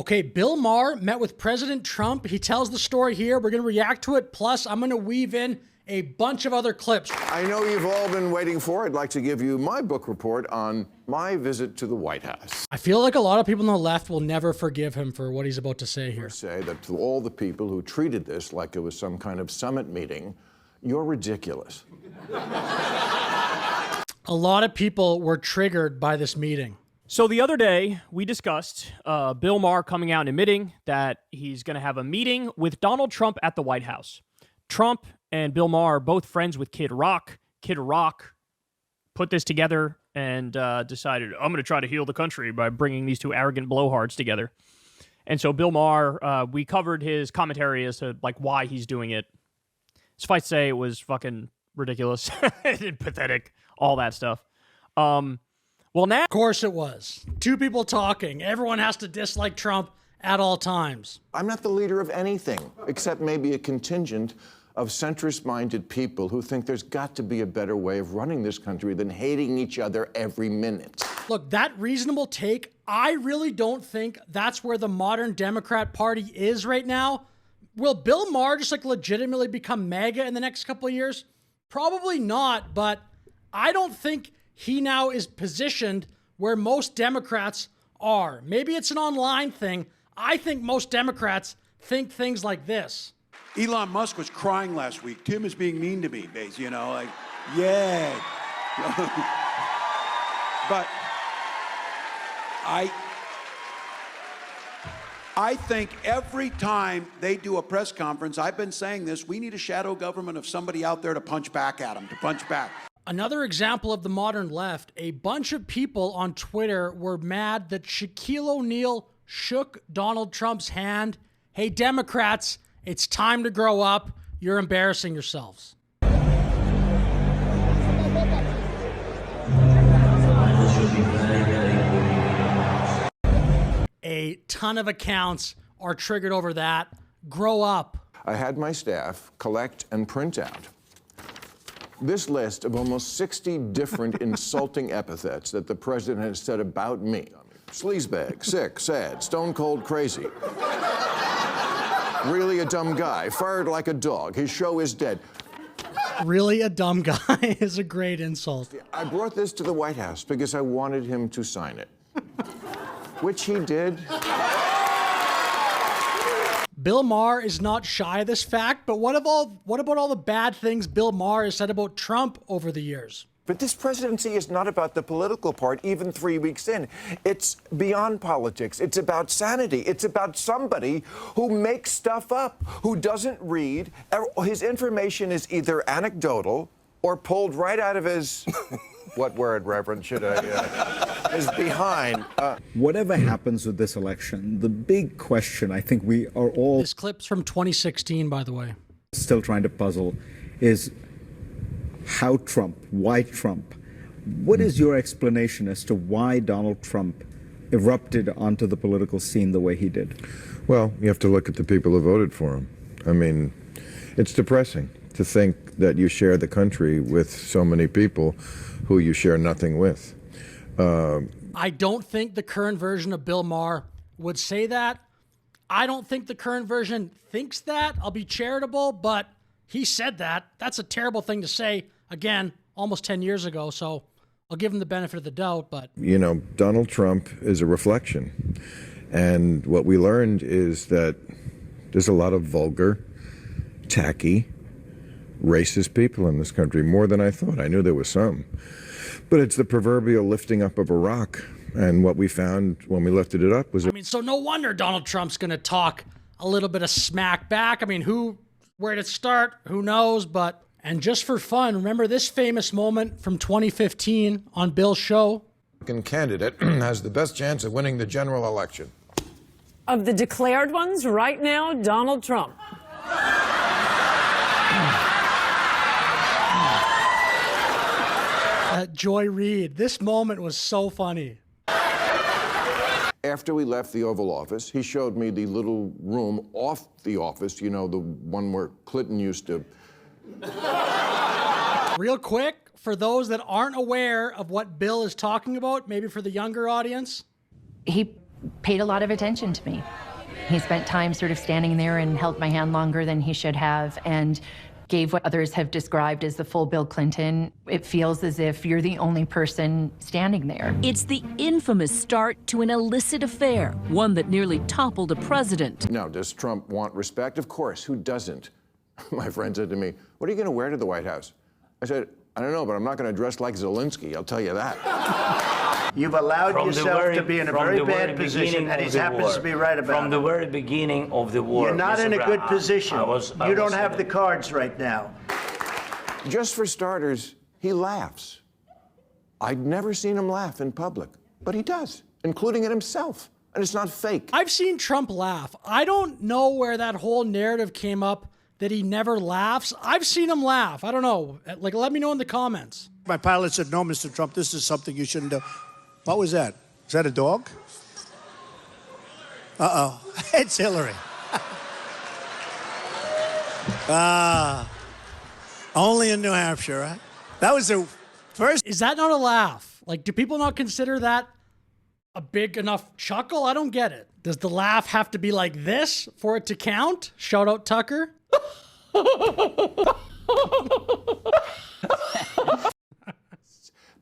Okay, Bill Maher met with President Trump. He tells the story here. We're going to react to it. Plus, I'm going to weave in a bunch of other clips. I know you've all been waiting for. I'd like to give you my book report on my visit to the White House. I feel like a lot of people on the left will never forgive him for what he's about to say here. Say that to all the people who treated this like it was some kind of summit meeting, you're ridiculous. A lot of people were triggered by this meeting. So the other day, we discussed Bill Maher coming out and admitting that he's going to have a meeting with Donald Trump at the White House. Trump and Bill Maher are both friends with Kid Rock. Kid Rock put this together and decided, I'm going to try to heal the country by bringing these two arrogant blowhards together. And so Bill Maher, we covered his commentary as to like why he's doing it. Suffice to say, it was fucking ridiculous and pathetic, all that stuff. Well, now... Of course it was. Two people talking. Everyone has to dislike Trump at all times. I'm not the leader of anything, except maybe a contingent of centrist-minded people who think there's got to be a better way of running this country than hating each other every minute. Look, that reasonable take, I really don't think that's where the modern Democrat Party is right now. Will Bill Maher just like legitimately become MAGA in the next couple of years? Probably not, but I don't think he now is positioned where most Democrats are. Maybe it's an online thing. I think most Democrats think things like this. Elon Musk was crying last week. Tim is being mean to me, basically, you know, like, yeah. But I think every time they do a press conference, I've been saying this, we need a shadow government of somebody out there to punch back at them, to punch back. Another example of the modern left, a bunch of people on Twitter were mad that Shaquille O'Neal shook Donald Trump's hand. Hey, Democrats, it's time to grow up. You're embarrassing yourselves. A ton of accounts are triggered over that. Grow up. I had my staff collect and print out this list of almost 60 different insulting epithets that the president has said about me. Sleazebag, sick, sad, stone cold crazy. Really a dumb guy, fired like a dog, his show is dead. Really a dumb guy is a great insult. I brought this to the White House because I wanted him to sign it, which he did. Bill Maher is not shy of this fact, but what about all the bad things Bill Maher has said about Trump over the years? But this presidency is not about the political part, even 3 weeks in. It's beyond politics. It's about sanity. It's about somebody who makes stuff up, who doesn't read. His information is either anecdotal or pulled right out of his... What word, Reverend, should I... is behind. Whatever happens with this election, the big question I think we are all... This clip's from 2016, by the way. ...still trying to puzzle is how Trump, why Trump? What is your explanation as to why Donald Trump erupted onto the political scene the way he did? Well, you have to look at the people who voted for him. I mean, it's depressing to think that you share the country with so many people who you share nothing with. I don't think the current version of Bill Maher would say that. I don't think the current version thinks that. I'll be charitable, but he said that. That's a terrible thing to say, again, almost 10 years ago, so I'll give him the benefit of the doubt, but... You know, Donald Trump is a reflection. And what we learned is that there's a lot of vulgar, tacky, racist people in this country, more than I thought. I knew there was some. But it's the proverbial lifting up of a rock. And what we found when we lifted it up was... I mean, so no wonder Donald Trump's going to talk a little bit of smack back. I mean, where did it start? Who knows? But, and just for fun, remember this famous moment from 2015 on Bill's show? Candidate has the best chance of winning the general election. Of the declared ones right now, Donald Trump. Joy Reid. This moment was so funny. After we left the Oval Office, he showed me the little room off the office, you know, the one where Clinton used to... Real quick, for those that aren't aware of what Bill is talking about, maybe for the younger audience. He paid a lot of attention to me. He spent time sort of standing there and held my hand longer than he should have, and gave what others have described as the full Bill Clinton. It feels as if you're the only person standing there. It's the infamous start to an illicit affair, one that nearly toppled a president. Now, does Trump want respect? Of course. Who doesn't? My friend said to me, "What are you going to wear to the White House?" I said, "I don't know, but I'm not going to dress like Zelensky, I'll tell you that." You've allowed yourself to be in a very bad position, and he happens to be right about it. From the very beginning of the war. You're not in a good position. You don't have the cards right now. Just for starters, he laughs. I'd never seen him laugh in public, but he does, including at himself. And it's not fake. I've seen Trump laugh. I don't know where that whole narrative came up that he never laughs. I've seen him laugh. I don't know. Like, let me know in the comments. My pilot said, "No, Mr. Trump, this is something you shouldn't do." What was that? Is that a dog? Uh-oh. It's Hillary. Only in New Hampshire, right? That was the first. Is that not a laugh? Like, do people not consider that a big enough chuckle? I don't get it. Does the laugh have to be like this for it to count? Shout out Tucker.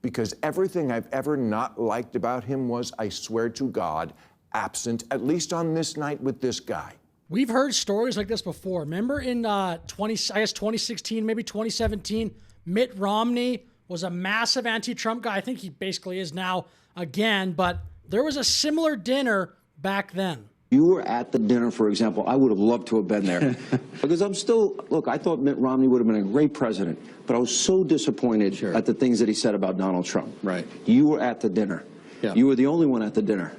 Because everything I've ever not liked about him was, I swear to God, absent, at least on this night with this guy. We've heard stories like this before. Remember in 2016, maybe 2017, Mitt Romney was a massive anti-Trump guy. I think he basically is now again, but there was a similar dinner back then. You were at the dinner, for example. I would have loved to have been there. Because look, I thought Mitt Romney would have been a great president, but I was so disappointed at the things that he said about Donald Trump. Right. You were at the dinner. Yeah. You were the only one at the dinner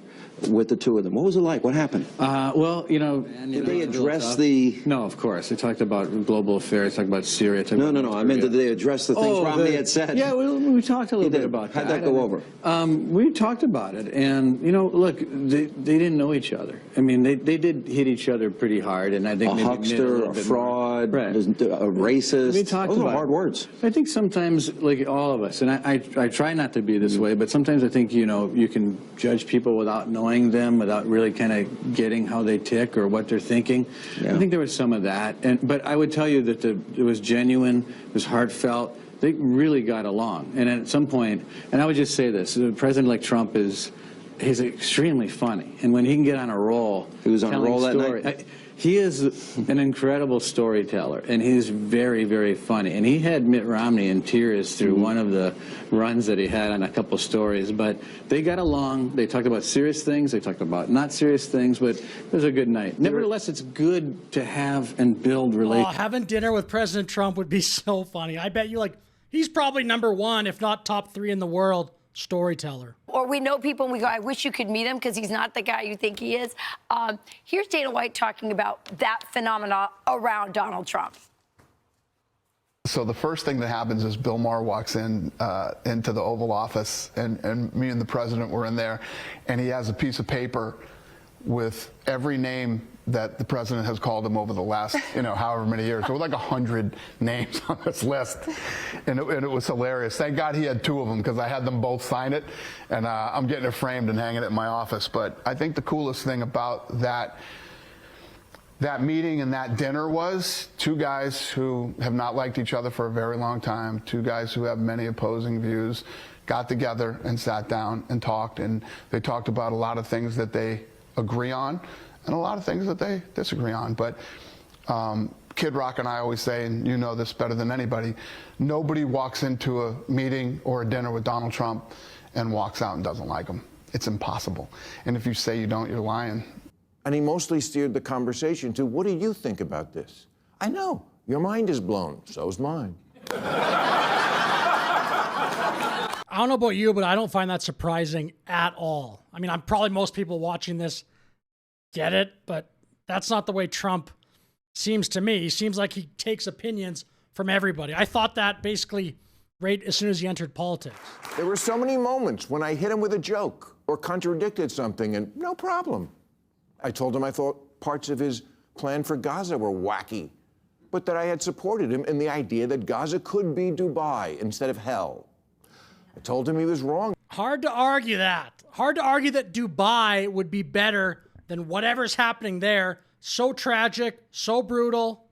with the two of them. What was it like? What happened? Well, did they address the... No, of course. They talked about global affairs, talked about Syria. No. I meant, did they address the things Romney had said? Yeah, we talked a little bit about that. How'd that go over? We talked about it. And, look, they didn't know each other. I mean, they did hit each other pretty hard. And I think a huckster, a fraud, a racist. We talked Those about are hard words. I think sometimes, like all of us, and I try not to be this way, but sometimes I think, you can judge people without knowing them, without really kind of getting how they tick or what they're thinking. Yeah. I think there was some of that. But I would tell you that it was genuine, it was heartfelt. They really got along. And at some point, and I would just say this, a president like Trump he's extremely funny. And when he can get on a roll, he was on a roll that night. He is an incredible storyteller, and he's very, very funny. And he had Mitt Romney in tears through one of the runs that he had on a couple stories. But they got along. They talked about serious things. They talked about not serious things. But it was a good night. Nevertheless, it's good to have and build relations. Having dinner with President Trump would be so funny. I bet you, he's probably #1, if not top 3 in the world, storyteller. Or we know people and we go, I wish you could meet him because he's not the guy you think he is. Here's Dana White talking about that phenomena around Donald Trump. So the first thing that happens is Bill Maher walks in into the Oval Office, and me and the president were in there, and he has a piece of paper with every name that the president has called him over the last, however many years. There were like 100 names on this list, and it was hilarious. Thank God he had 2 of them, because I had them both sign it, and I'm getting it framed and hanging it in my office. But I think the coolest thing about that meeting and that dinner was 2 guys who have not liked each other for a very long time, 2 guys who have many opposing views, got together and sat down and talked, and they talked about a lot of things that they agree on and a lot of things that they disagree on. But Kid Rock and I always say, and you know this better than anybody, nobody walks into a meeting or a dinner with Donald Trump and walks out and doesn't like him. It's impossible. And if you say you don't, you're lying. And he mostly steered the conversation to, what do you think about this? I know, your mind is blown, so's mine. I don't know about you, but I don't find that surprising at all. I mean, most people watching this get it, but that's not the way Trump seems to me. He seems like he takes opinions from everybody. I thought that basically right as soon as he entered politics. There were so many moments when I hit him with a joke or contradicted something, and no problem. I told him I thought parts of his plan for Gaza were wacky, but that I had supported him in the idea that Gaza could be Dubai instead of hell. I told him he was wrong. Hard to argue that. hard to argue that Dubai would be better than whatever's happening there. So tragic, so brutal.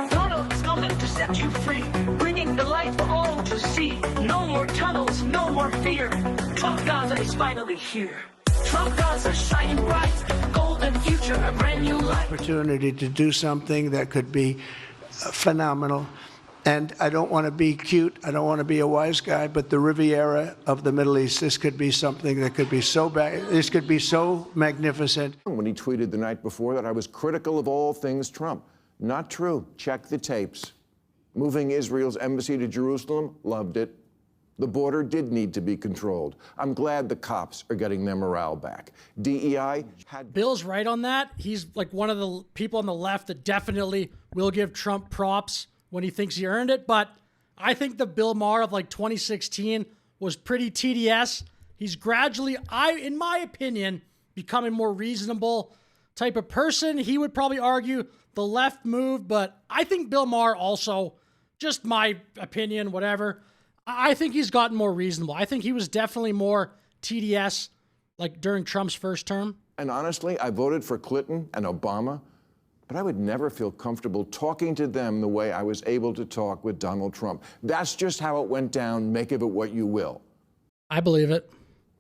Donald's coming to set you free, bringing the light for all to see. No more tunnels, no more fear. Trump Gaza is finally here. Trump Gaza shining bright, golden future, a brand new life. Opportunity to do something that could be phenomenal. And I don't want to be cute, I don't want to be a wise guy, but the Riviera of the Middle East, this could be something that could be so bad, this could be so magnificent. When he tweeted the night before that I was critical of all things Trump. Not true. Check the tapes. Moving Israel's embassy to Jerusalem, loved it. The border did need to be controlled. I'm glad the cops are getting their morale back. DEI had... Bill's right on that. He's like one of the people on the left that definitely will give Trump props when he thinks he earned it. But I think the Bill Maher of like 2016 was pretty TDS. He's gradually, in my opinion, becoming more reasonable type of person. He would probably argue the left moved, but I think Bill Maher also, just my opinion, whatever, I think he's gotten more reasonable. I think he was definitely more TDS like during Trump's first term. And honestly, I voted for Clinton and Obama, but I would never feel comfortable talking to them the way I was able to talk with Donald Trump. That's just how it went down. Make of it what you will. I believe it.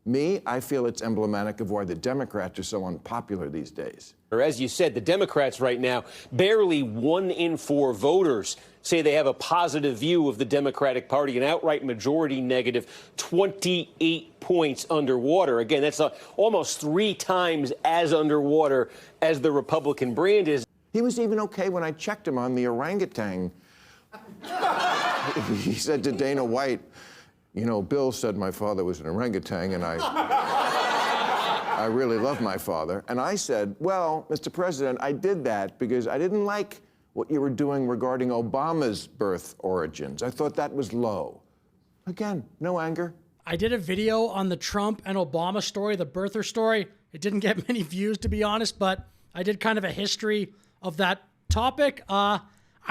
Me, I feel it's emblematic of why the Democrats are so unpopular these days. Or as you said, the Democrats right now, barely 1 in 4 voters say they have a positive view of the Democratic Party, an outright majority negative, 28 points underwater. Again, that's almost 3 times as underwater as the Republican brand is. He was even okay when I checked him on the orangutan. He said to Dana White, you know, Bill said my father was an orangutan, and I really love my father. And I said, well, Mr. President, I did that because I didn't like what you were doing regarding Obama's birth origins. I thought that was low. Again, no anger. I did a video on the Trump and Obama story, the birther story. It didn't get many views, to be honest, but I did kind of a history of that topic. I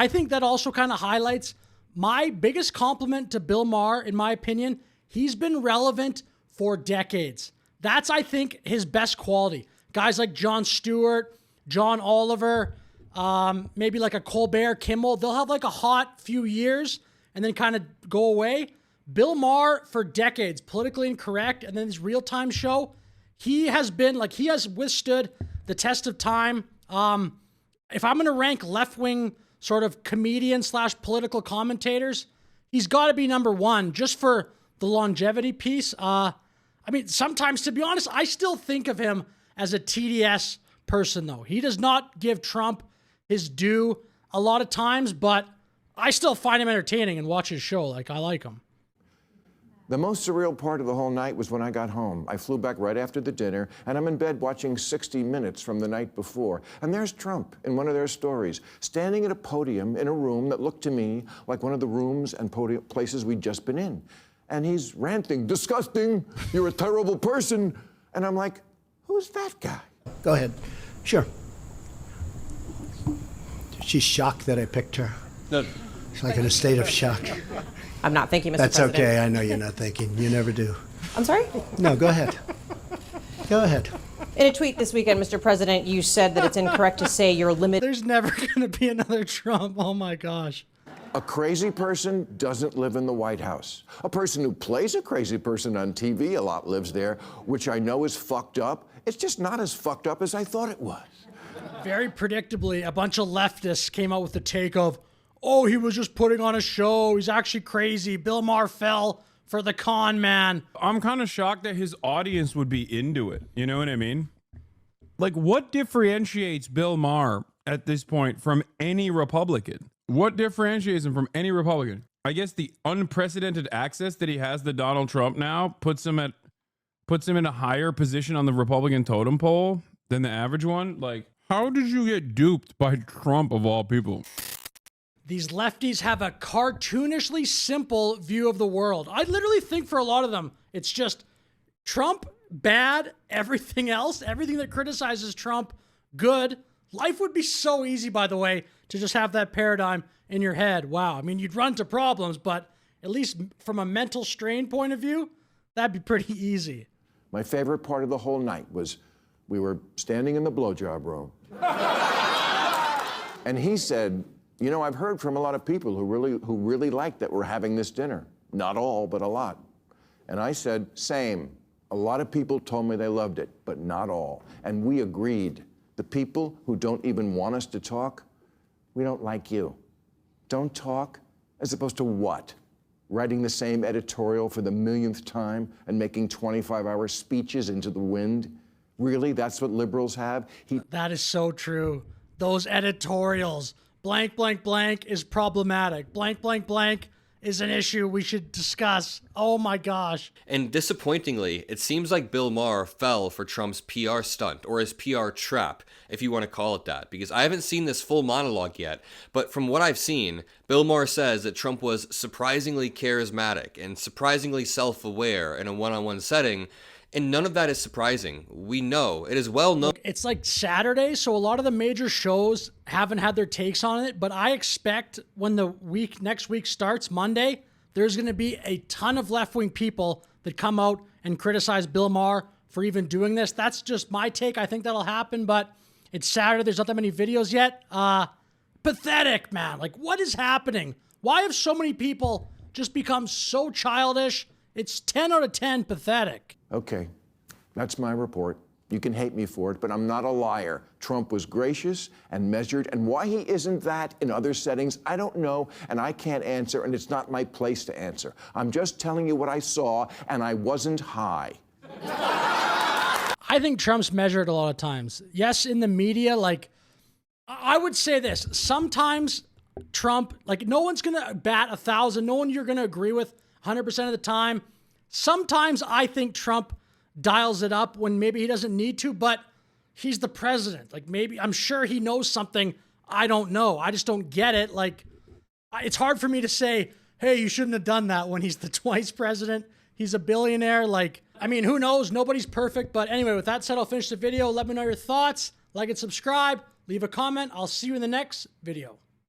think that also kind of highlights my biggest compliment to Bill Maher, in my opinion. He's been relevant for decades. That's, I think, his best quality. Guys like Jon Stewart, John Oliver, maybe like a Colbert, Kimmel, they'll have like a hot few years and then kind of go away. Bill Maher, for decades, politically incorrect, and then his real-time show, he has been, like, he has withstood the test of time. If I'm going to rank left-wing sort of comedian / political commentators, he's got to be number 1 just for the longevity piece. I mean, sometimes, to be honest, I still think of him as a TDS person, though. He does not give Trump his due a lot of times, but I still find him entertaining and watch his show. Like, I like him. The most surreal part of the whole night was when I got home. I flew back right after the dinner, and I'm in bed watching 60 Minutes from the night before. And there's Trump in one of their stories, standing at a podium in a room that looked to me like one of the rooms and places we'd just been in. And he's ranting, disgusting, you're a terrible person. And I'm like, who's that guy? Go ahead. Sure. She's shocked that I picked her. No. She's like in a state of shock. I'm not thinking, Mr. That's President. okay. I know you're not thinking. You never do. I'm sorry? No, go ahead. Go ahead. In a tweet this weekend, Mr. President, you said that it's incorrect to say you're limited. There's never going to be another Trump. Oh, my gosh. A crazy person doesn't live in the White House. A person who plays a crazy person on TV a lot lives there, which I know is fucked up. It's just not as fucked up as I thought it was. Very predictably, a bunch of leftists came out with the take of, oh, he was just putting on a show. He's actually crazy. Bill Maher fell for the con man. I'm kind of shocked that his audience would be into it. You know what I mean? Like, what differentiates Bill Maher at this point from any Republican? What differentiates him from any Republican? I guess the unprecedented access that he has to Donald Trump now puts him in a higher position on the Republican totem pole than the average one. Like, how did you get duped by Trump of all people? These lefties have a cartoonishly simple view of the world. I literally think for a lot of them, it's just Trump, bad, everything else, everything that criticizes Trump, good. Life would be so easy, by the way, to just have that paradigm. in your head. Wow. I mean, you'd run into problems, but at least from a mental strain point of view, that'd be pretty easy. My favorite part of the whole night was we were standing in the blowjob room. And he said, you know, I've heard from a lot of people who really like that we're having this dinner. Not all, but a lot. And I said, same. A lot of people told me they loved it, but not all. And we agreed. The people who don't even want us to talk, we don't like you. Don't talk, as opposed to what? Writing the same editorial for the millionth time and making 25-hour speeches into the wind? Really, that's what liberals have? That is so true. Those editorials, blank, blank, blank is problematic. Blank, blank, blank is an issue we should discuss. Oh my gosh. And disappointingly, it seems like Bill Maher fell for Trump's PR stunt, or his PR trap, if you want to call it that, because I haven't seen this full monologue yet, but from what I've seen, Bill Maher says that Trump was surprisingly charismatic and surprisingly self-aware in a one-on-one setting, and none of that is surprising. We know. It is well known. Look, it's like Saturday, so a lot of the major shows haven't had their takes on it, but I expect when the next week starts, Monday, there's going to be a ton of left-wing people that come out and criticize Bill Maher for even doing this. That's just my take. I think that'll happen, but it's Saturday. There's not that many videos yet. Pathetic, man. Like, what is happening? Why have so many people just become so childish? It's 10 out of 10 pathetic. Okay, that's my report. You can hate me for it, but I'm not a liar. Trump was gracious and measured, and why he isn't that in other settings, I don't know, and I can't answer, and it's not my place to answer. I'm just telling you what I saw, and I wasn't high. I think Trump's measured a lot of times. Yes, in the media, like, I would say this. Sometimes Trump, like, no one's going to bat 1,000. No one you're going to agree with 100% of the time. Sometimes I think Trump dials it up when maybe he doesn't need to, but he's the president. Like, maybe, I'm sure he knows something I don't know. I just don't get it. Like, it's hard for me to say, hey, you shouldn't have done that when he's the twice president. He's a billionaire. Like, I mean, who knows? Nobody's perfect. But anyway, with that said, I'll finish the video. Let me know your thoughts. Like and subscribe. Leave a comment. I'll see you in the next video.